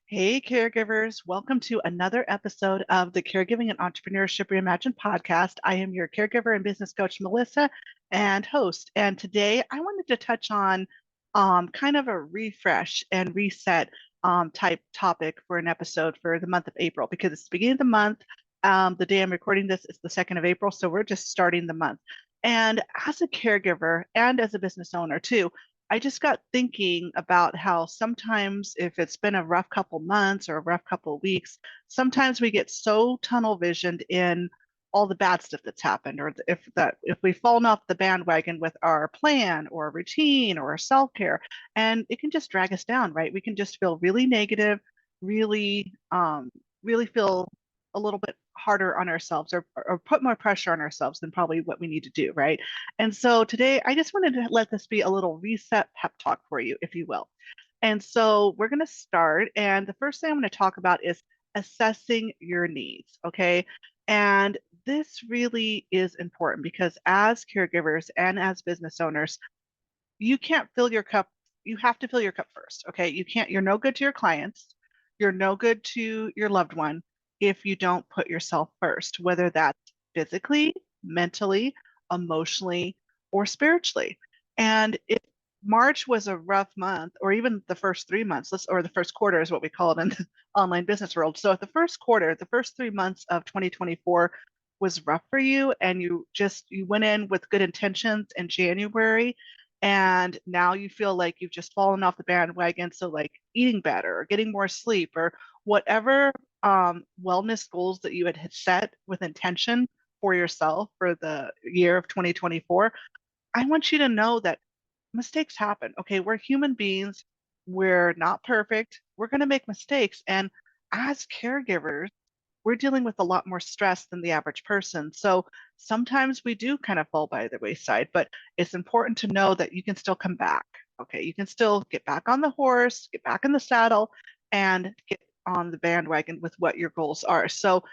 Hey, caregivers. Welcome to another episode of the Caregiving and Entrepreneurship Reimagined podcast. I am your caregiver and business coach, Melissa, and host. And today I wanted to touch on kind of a refresh and reset type topic for an episode for the month of April because it's the beginning of the month. The day I'm recording this is the 2nd of April, so we're just starting the month. And as a caregiver and as a business owner, too, I just got thinking about how sometimes if it's been a rough couple months or a rough couple weeks, sometimes we get so tunnel visioned in all the bad stuff that's happened, or if we've fallen off the bandwagon with our plan or routine or our self-care, and it can just drag us down, right? We can just feel really negative, really, really feel a little bit harder on ourselves or put more pressure on ourselves than probably what we need to do, right? And so today, I just wanted to let this be a little reset pep talk for you, if you will. And so we're going to start. And the first thing I'm going to talk about is assessing your needs. Okay. And this really is important because as caregivers and as business owners, you can't fill your cup. You have to fill your cup first. Okay. You're no good to your clients. You're no good to your loved one if you don't put yourself first, whether that's physically, mentally, emotionally, or spiritually. And if March was a rough month, or even the first 3 months, or the first quarter is what we call it in the online business world. So if the first quarter, the first 3 months of 2024 was rough for you, and you went in with good intentions in January, and now you feel like you've just fallen off the bandwagon. So like eating better or getting more sleep or whatever wellness goals that you had set with intention for yourself for the year of 2024, I want you to know that mistakes happen. Okay, we're human beings. We're not perfect. We're going to make mistakes. And as caregivers, we're dealing with a lot more stress than the average person. So sometimes we do kind of fall by the wayside, but it's important to know that you can still come back. Okay, you can still get back on the horse, get back in the saddle, and get on the bandwagon with what your goals are. So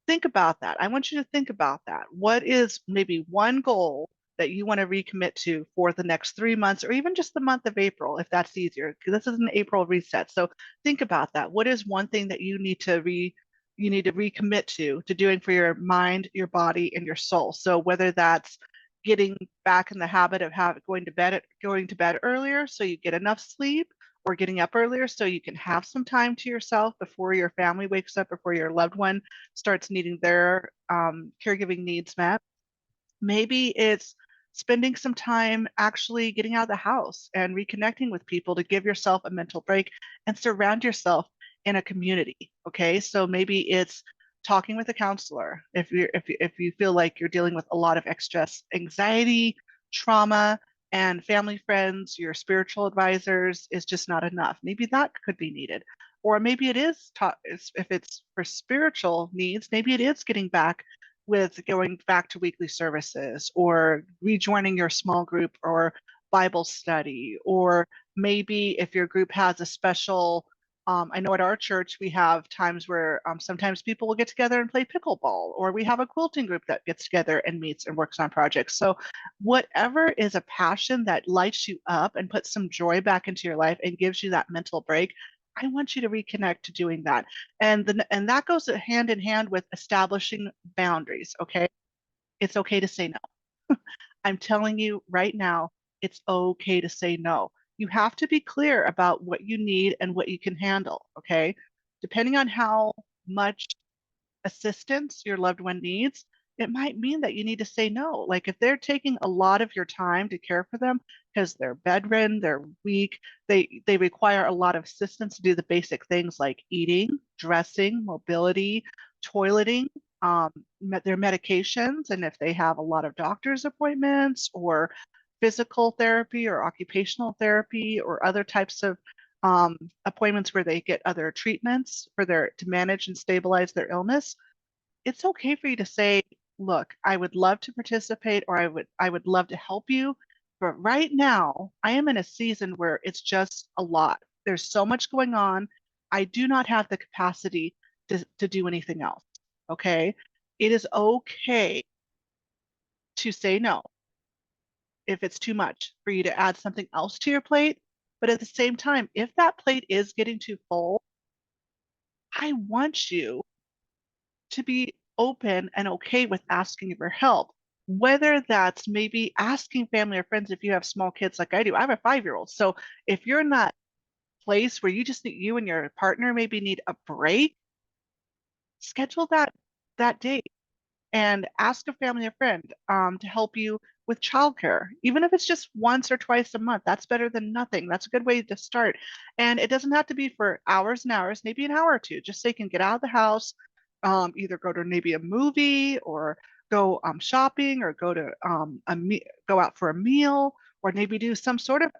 think about that. I want you to think about that. What is maybe one goal that you want to recommit to for the next 3 months or even just the month of April, if that's easier? Because this is an April reset. So think about that. What is one thing that you need to recommit to doing for your mind, your body, and your soul? So whether that's getting back in the habit of going to bed earlier so you get enough sleep, or getting up earlier so you can have some time to yourself before your family wakes up, before your loved one starts needing their caregiving needs met. Maybe it's spending some time actually getting out of the house and reconnecting with people to give yourself a mental break and surround yourself in a community. Okay, so maybe it's talking with a counselor if you feel like you're dealing with a lot of excess anxiety, trauma, and family friends, your spiritual advisors is just not enough. Maybe that could be needed. Or maybe it is if it's for spiritual needs, maybe it is getting back with going back to weekly services or rejoining your small group or Bible study. Or maybe if your group has a special, I know at our church we have times where sometimes people will get together and play pickleball, or we have a quilting group that gets together and meets and works on projects. So, whatever is a passion that lights you up and puts some joy back into your life and gives you that mental break, I want you to reconnect to doing that. And that goes hand in hand with establishing boundaries, okay? It's okay to say no. I'm telling you right now, it's okay to say no. You have to be clear about what you need and what you can handle, okay? Depending on how much assistance your loved one needs, it might mean that you need to say no. Like if they're taking a lot of your time to care for them because they're bedridden, they're weak, they require a lot of assistance to do the basic things like eating, dressing, mobility, toileting, their medications, and if they have a lot of doctor's appointments or physical therapy or occupational therapy or other types of appointments where they get other treatments to manage and stabilize their illness, it's okay for you to say, look, I would love to participate, or I would love to help you, but right now I am in a season where it's just a lot. There's so much going on. I do not have the capacity to do anything else. Okay. It is okay to say no if it's too much for you to add something else to your plate. But at the same time, if that plate is getting too full, I want you to be open and okay with asking for help. Whether that's maybe asking family or friends if you have small kids like I do. I have a 5-year-old. So if you're in that place where you just need you and your partner maybe need a break, schedule that date and ask a family or friend to help you with childcare. Even if it's just once or twice a month, that's better than nothing. That's a good way to start. And it doesn't have to be for hours and hours, maybe an hour or two, just so you can get out of the house, either go to maybe a movie or go shopping or go to go out for a meal or maybe do some sort of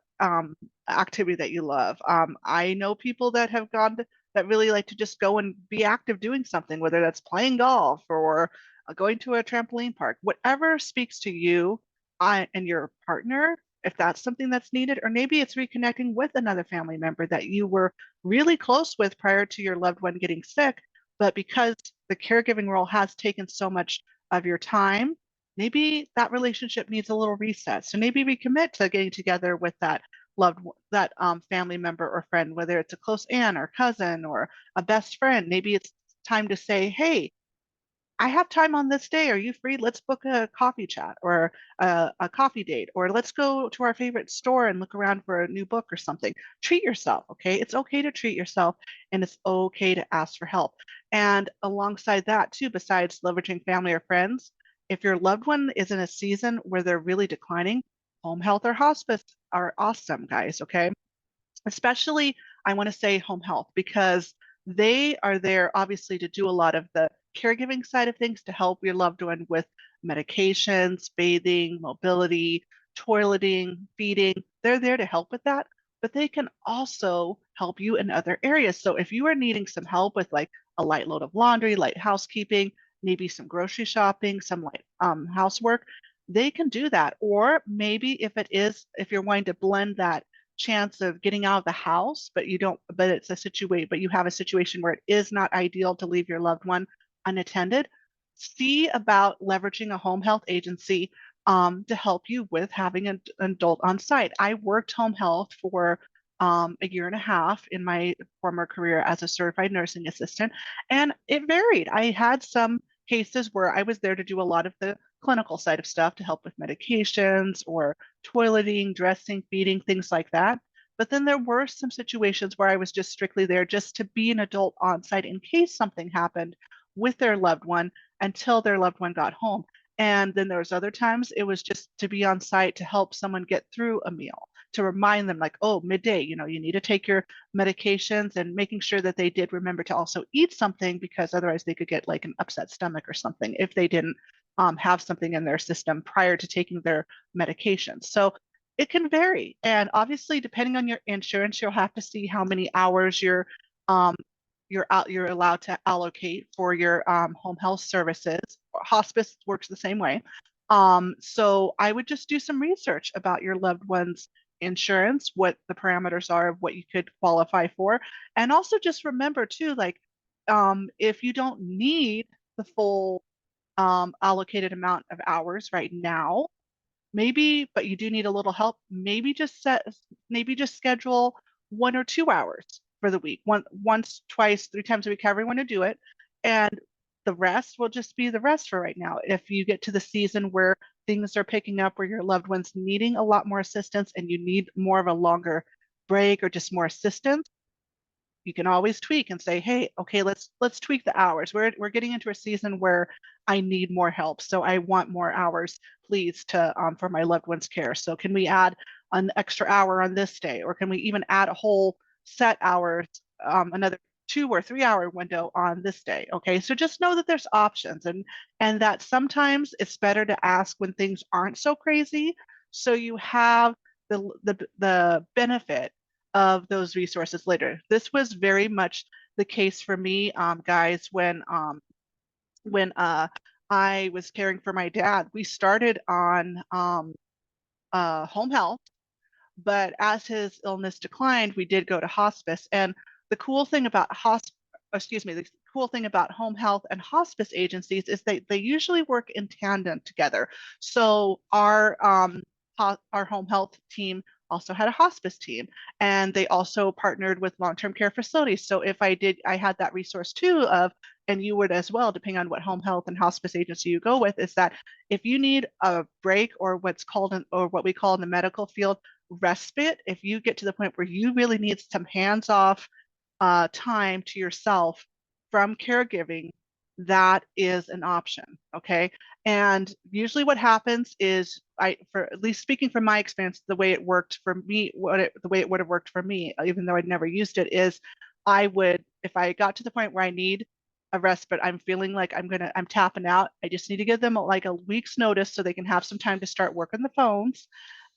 activity that you love. I know people that have gone that really like to just go and be active doing something, whether that's playing golf or going to a trampoline park, whatever speaks to you and your partner, if that's something that's needed, or maybe it's reconnecting with another family member that you were really close with prior to your loved one getting sick, but because the caregiving role has taken so much of your time, maybe that relationship needs a little reset. So maybe recommit to getting together with that family member or friend, whether it's a close aunt or cousin or a best friend. Maybe it's time to say, hey, I have time on this day. Are you free? Let's book a coffee chat or a coffee date, or let's go to our favorite store and look around for a new book or something. Treat yourself, okay? It's okay to treat yourself and it's okay to ask for help. And alongside that, too, besides leveraging family or friends, if your loved one is in a season where they're really declining, home health or hospice are awesome, guys, okay? Especially I want to say home health because they are there obviously to do a lot of the caregiving side of things to help your loved one with medications, bathing, mobility, toileting, feeding. They're there to help with that, but they can also help you in other areas. So if you are needing some help with like a light load of laundry, light housekeeping, maybe some grocery shopping, some light housework, they can do that. Or maybe if you're wanting to blend that chance of getting out of the house, but you don't, but it's a situation, but you have a situation where it is not ideal to leave your loved one unattended, see about leveraging a home health agency to help you with having an adult on site. I worked home health for a year and a half in my former career as a certified nursing assistant, and it varied. I had some cases where I was there to do a lot of the clinical side of stuff to help with medications or toileting, dressing, feeding, things like that. But then there were some situations where I was just strictly there just to be an adult on site in case something happened with their loved one until their loved one got home. And then there was other times it was just to be on site to help someone get through a meal, to remind them like, oh, midday, you need to take your medications and making sure that they did remember to also eat something because otherwise they could get like an upset stomach or something if they didn't have something in their system prior to taking their medications. So it can vary. And obviously, depending on your insurance, you'll have to see how many hours um, you're allowed to allocate for your home health services. Hospice works the same way. So I would just do some research about your loved one's insurance, what the parameters are of what you could qualify for, and also just remember too, like if you don't need the full allocated amount of hours right now, maybe, but you do need a little help, maybe just schedule 1 or 2 hours for the week, once, twice, 3 times a week, however you want to do it. And the rest will just be the rest for right now. If you get to the season where things are picking up, where your loved one's needing a lot more assistance and you need more of a longer break or just more assistance, you can always tweak and say, hey, okay, let's tweak the hours. We're getting into a season where I need more help, so I want more hours, please, to for my loved one's care. So can we add an extra hour on this day, or can we even add a whole set hours, another 2 or 3 hour window on this day? Okay, so just know that there's options, and that sometimes it's better to ask when things aren't so crazy, so you have the benefit of those resources later. This was very much the case for me, guys, when I was caring for my dad. We started on home health, but as his illness declined, we did go to hospice. And the cool thing about the cool thing about home health and hospice agencies is they usually work in tandem together. So our home health team also had a hospice team, and they also partnered with long-term care facilities. So if I had that resource too of, and you would as well, depending on what home health and hospice agency you go with, is that if you need a break or or what we call in the medical field respite, if you get to the point where you really need some hands-off time to yourself from caregiving, that is an option. Okay. And usually what happens is, for at least speaking from my experience, the way it worked for me, the way it would have worked for me, even though I'd never used it, is if I got to the point where I need a respite, I'm feeling like I'm tapping out. I just need to give them like a week's notice so they can have some time to start working the phones.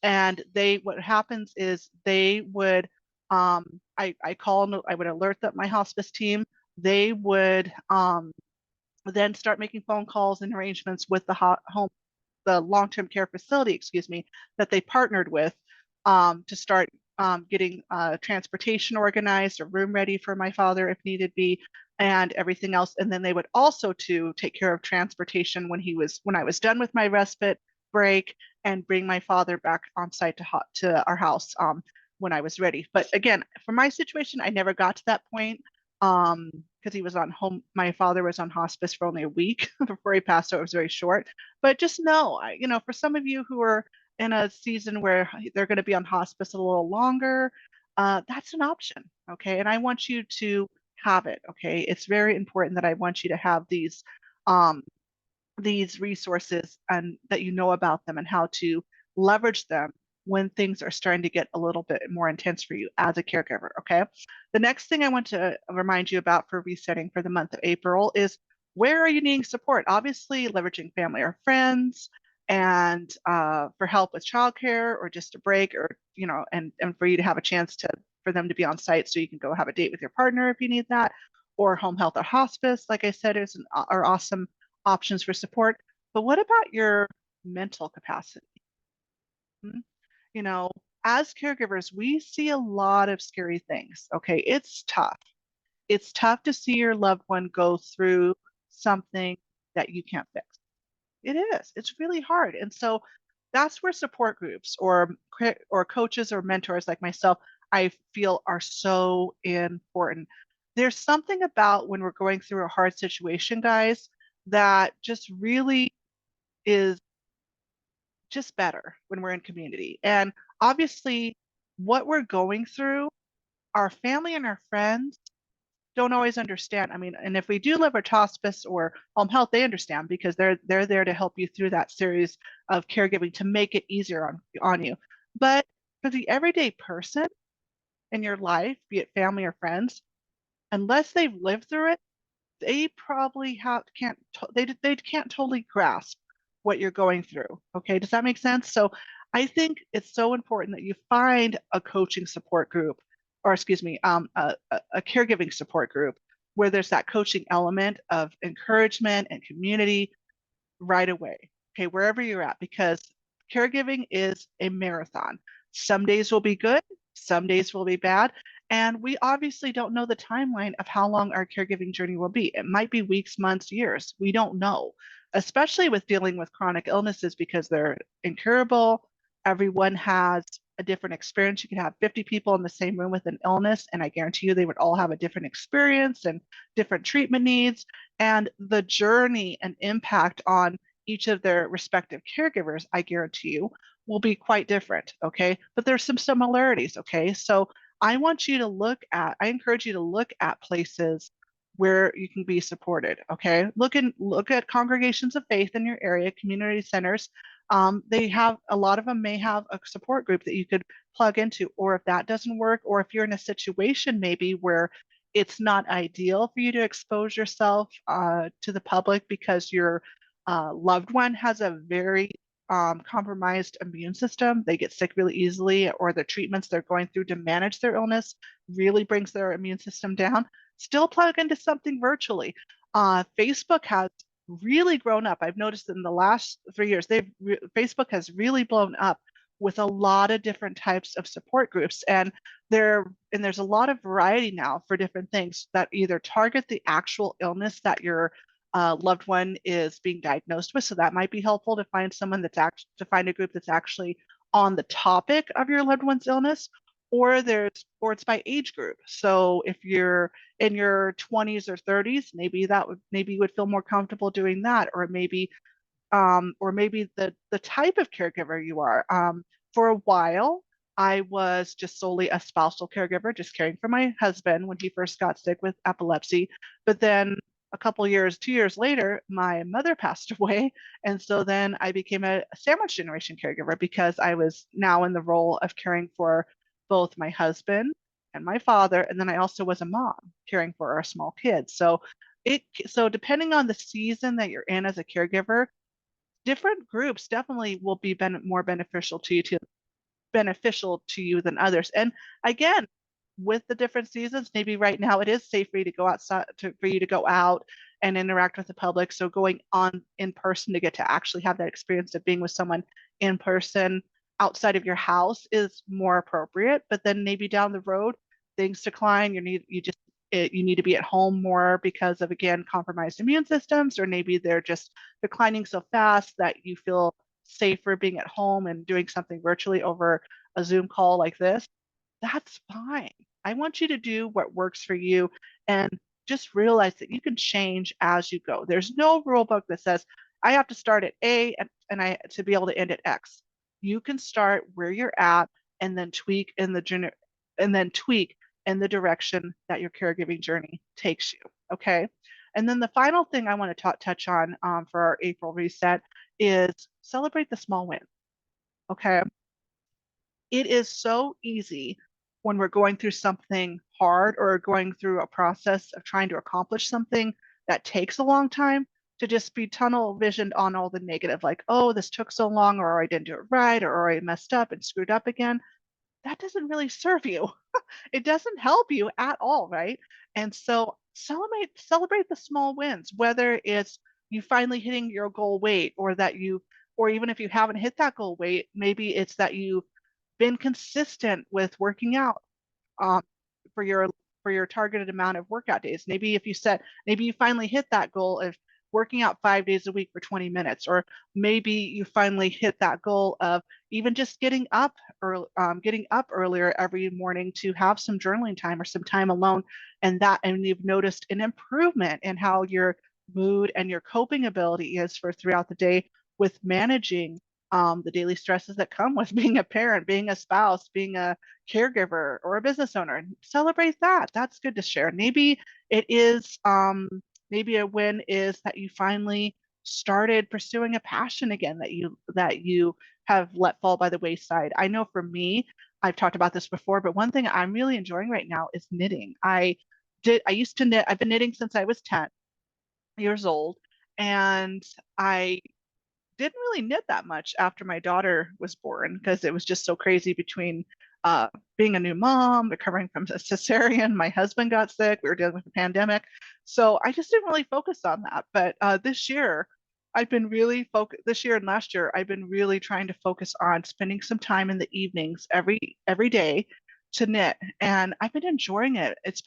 And what happens is they would, I would alert my hospice team. They would then start making phone calls and arrangements with the long-term care facility, excuse me, that they partnered with, to start getting transportation organized, a room ready for my father if needed be, and everything else. And then they would also to take care of transportation when I was done with my respite break, and bring my father back on site to our house when I was ready. But again, for my situation, I never got to that point because my father was on hospice for only a week before he passed, so it was very short. But just know, for some of you who are in a season where they're going to be on hospice a little longer, that's an option. Okay. And I want you to have it. Okay. It's very important that I want you to have um, these resources and that you know about them and how to leverage them when things are starting to get a little bit more intense for you as a caregiver. Okay. The next thing I want to remind you about for resetting for the month of April is, where are you needing support? Obviously, leveraging family or friends, and for help with childcare or just a break, or and for you to have a chance for them to be on site so you can go have a date with your partner if you need that, or home health or hospice. Like I said, are awesome options for support. But what about your mental capacity? Hmm? You know, as caregivers, we see a lot of scary things. Okay, it's tough. It's tough to see your loved one go through something that you can't fix. It is. It's really hard. And so that's where support groups or coaches or mentors like myself, I feel, are so important. There's something about when we're going through a hard situation, guys, that just really is just better when we're in community. And obviously, what we're going through, our family and our friends don't always understand. I mean, and if we do live at hospice or home health, they understand because they're there to help you through that series of caregiving to make it easier on you. But for the everyday person in your life, be it family or friends, unless they've lived through it, they probably they can't totally grasp what you're going through. Okay, does that make sense? So I think it's so important that you find a coaching support group, or excuse me, a caregiving support group where there's that coaching element of encouragement and community right away. Okay, wherever you're at, because caregiving is a marathon. Some days will be good, some days will be bad. And we obviously don't know the timeline of how long our caregiving journey will be. It might be weeks, months, years. We don't know, especially with dealing with chronic illnesses because they're incurable. Everyone has a different experience. You could have 50 people in the same room with an illness, and I guarantee you they would all have a different experience and different treatment needs. And the journey and impact on each of their respective caregivers, I guarantee you, will be quite different. Okay. But there's some similarities. Okay. So I encourage you to look at places where you can be supported. Okay. Look at congregations of faith in your area, community centers. A lot of them may have a support group that you could plug into, or if that doesn't work, or if you're in a situation maybe where it's not ideal for you to expose yourself to the public because your loved one has a very compromised immune system. They get sick really easily, or the treatments they're going through to manage their illness really brings their immune system down. Still plug into something virtually. Facebook has really grown up. I've noticed in the last 3 years, Facebook has really blown up with a lot of different types of support groups, and there's a lot of variety now for different things that either target the actual illness that your loved one is being diagnosed with. So that might be helpful to find to find a group that's actually on the topic of your loved one's illness, or it's by age group. So if you're in your 20s or 30s, maybe you would feel more comfortable doing that, or maybe the type of caregiver you are. For a while, I was just solely a spousal caregiver, just caring for my husband when he first got sick with epilepsy. But then a couple years, 2 years later, my mother passed away. And so then I became a sandwich generation caregiver because I was now in the role of caring for both my husband and my father. And then I also was a mom caring for our small kids. So depending on the season that you're in as a caregiver, different groups definitely will be more beneficial to you than others. And again, with the different seasons, maybe right now it is safe for you to go outside for you to go out and interact with the public. So going on in person to get to actually have that experience of being with someone in person outside of your house is more appropriate. But then maybe down the road, things decline. You need to be at home more because of, again, compromised immune systems, or maybe they're just declining so fast that you feel safer being at home and doing something virtually over a Zoom call like this. That's fine. I want you to do what works for you, and just realize that you can change as you go. There's no rule book that says I have to start at A and I to be able to end at X. You can start where you're at and then tweak in the direction that your caregiving journey takes you. Okay. And then the final thing I want to touch on for our April reset is celebrate the small wins. Okay. It is so easy when we're going through something hard or going through a process of trying to accomplish something that takes a long time to just be tunnel visioned on all the negative, like, oh, this took so long, or I didn't do it right, or I messed up and screwed up again. That doesn't really serve you. It doesn't help you at all, right? And so celebrate the small wins, whether it's you finally hitting your goal weight, or even if you haven't hit that goal weight, maybe it's that you've been consistent with working out um, for your targeted amount of workout days. Maybe you finally hit that goal of working out 5 days a week for 20 minutes, or maybe you finally hit that goal of even just getting up earlier every morning to have some journaling time or some time alone, and you've noticed an improvement in how your mood and your coping ability is for throughout the day with managing the daily stresses that come with being a parent, being a spouse, being a caregiver, or a business owner. Celebrate that. That's good to share. It is, maybe a win is that you finally started pursuing a passion again that you have let fall by the wayside. I know for me, I've talked about this before, but one thing I'm really enjoying right now is knitting. I used to knit. I've been knitting since I was 10 years old, and I didn't really knit that much after my daughter was born because it was just so crazy between uh, being a new mom, recovering from a cesarean, my husband got sick, we were dealing with a pandemic. So I just didn't really focus on that. But this year and last year, I've been really trying to focus on spending some time in the evenings every day to knit, and I've been enjoying it. It's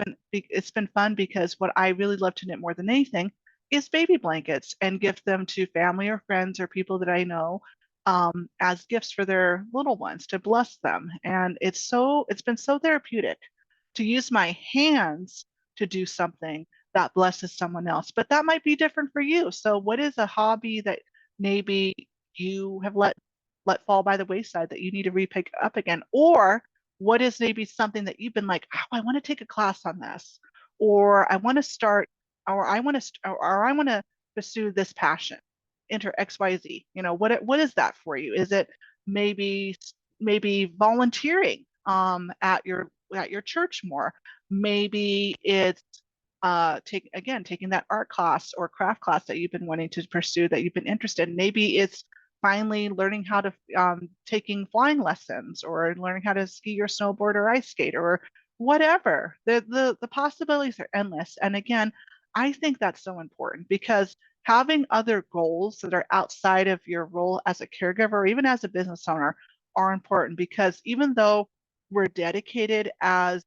been fun because what I really love to knit more than anything is baby blankets and gift them to family or friends or people that I know as gifts for their little ones to bless them. And it's been so therapeutic to use my hands to do something that blesses someone else. But that might be different for you. So what is a hobby that maybe you have let fall by the wayside that you need to re-pick up again? Or what is maybe something that you've been like, oh, I want to take a class on this, or I want to start or I want to pursue this passion, enter XYZ. What is that for you? Is it maybe maybe volunteering at your church more? Maybe it's taking that art class or craft class that you've been wanting to pursue, that you've been interested in. Maybe it's finally learning how to taking flying lessons, or learning how to ski or snowboard or ice skate, or whatever. The possibilities are endless. And again, I think that's so important because having other goals that are outside of your role as a caregiver or even as a business owner are important, because even though we're dedicated as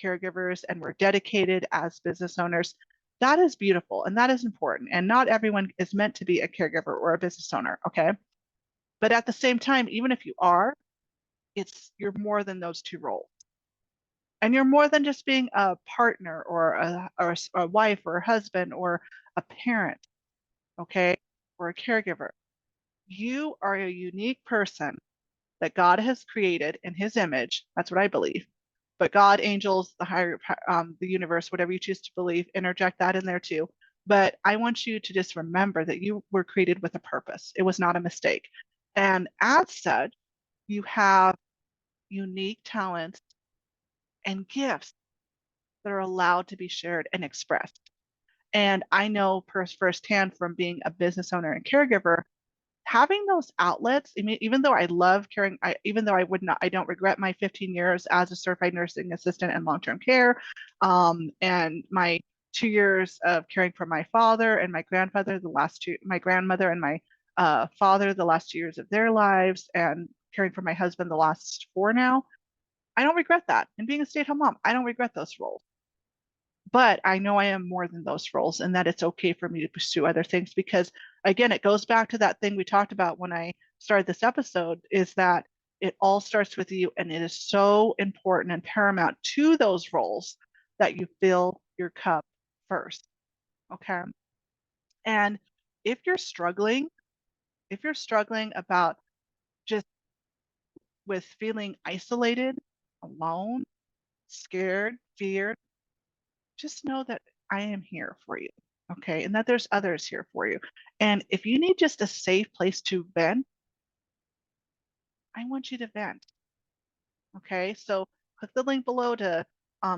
caregivers and we're dedicated as business owners, that is beautiful and that is important. And not everyone is meant to be a caregiver or a business owner, okay? But at the same time, even if you are, you're more than those two roles. And you're more than just being a partner or a wife or a husband or a parent, okay, or a caregiver. You are a unique person that God has created in his image. That's what I believe. But God, angels, the universe, whatever you choose to believe, interject that in there too. But I want you to just remember that you were created with a purpose. It was not a mistake. And as such, you have unique talents and gifts that are allowed to be shared and expressed. And I know firsthand from being a business owner and caregiver, having those outlets, I mean, even though I love caring, even though I don't regret my 15 years as a certified nursing assistant in long-term care, and my 2 years of caring for my father and my grandfather, my grandmother and my father, the last 2 years of their lives, and caring for my husband the last four now. I don't regret that. And being a stay-at-home mom, I don't regret those roles. But I know I am more than those roles and that it's okay for me to pursue other things because, again, it goes back to that thing we talked about when I started this episode is that it all starts with you and it is so important and paramount to those roles that you fill your cup first. Okay. And if you're struggling, about just with feeling isolated, alone, scared, feared, just know that I am here for you. Okay. And that there's others here for you. And if you need just a safe place to vent, I want you to vent. Okay. So click the link below to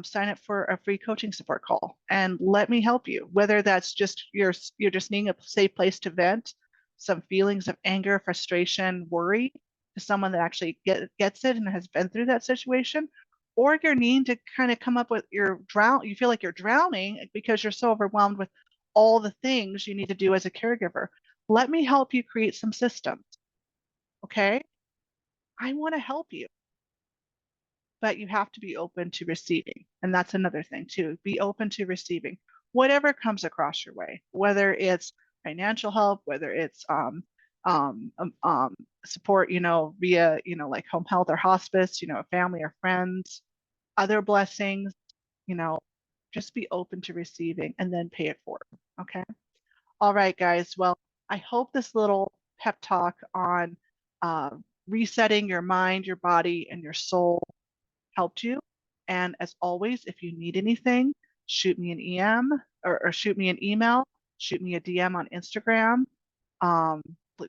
sign up for a free coaching support call and let me help you. Whether that's just you're just needing a safe place to vent some feelings of anger, frustration, worry to someone that actually gets it and has been through that situation, or you're needing to kind of come up with you feel like you're drowning because you're so overwhelmed with all the things you need to do as a caregiver. Let me help you create some systems. Okay. I want to help you, but you have to be open to receiving. And that's another thing too. Be open to receiving whatever comes across your way, whether it's financial help, whether it's um, um, um, support, via, like home health or hospice, family or friends, other blessings, you know, just be open to receiving and then pay it forward. Okay. All right, guys. Well, I hope this little pep talk on uh, resetting your mind, your body, and your soul helped you. And as always, if you need anything, shoot me an EM or shoot me an email, shoot me a DM on Instagram. Um,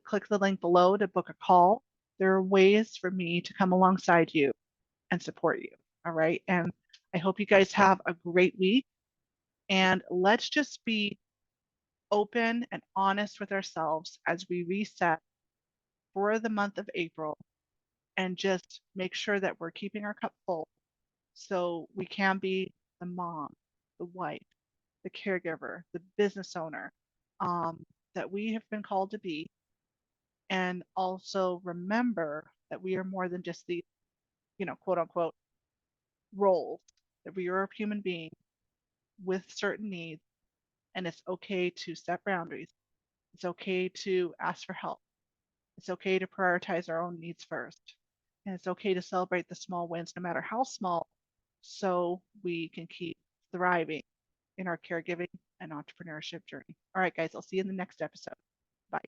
Click the link below to book a call. There are ways for me to come alongside you and support you. All right. And I hope you guys have a great week. And let's just be open and honest with ourselves as we reset for the month of April and just make sure that we're keeping our cup full so we can be the mom, the wife, the caregiver, the business owner that we have been called to be. And also remember that we are more than just the, quote unquote, roles, that we are a human being with certain needs. And it's okay to set boundaries. It's okay to ask for help. It's okay to prioritize our own needs first. And it's okay to celebrate the small wins, no matter how small, so we can keep thriving in our caregiving and entrepreneurship journey. All right, guys, I'll see you in the next episode. Bye.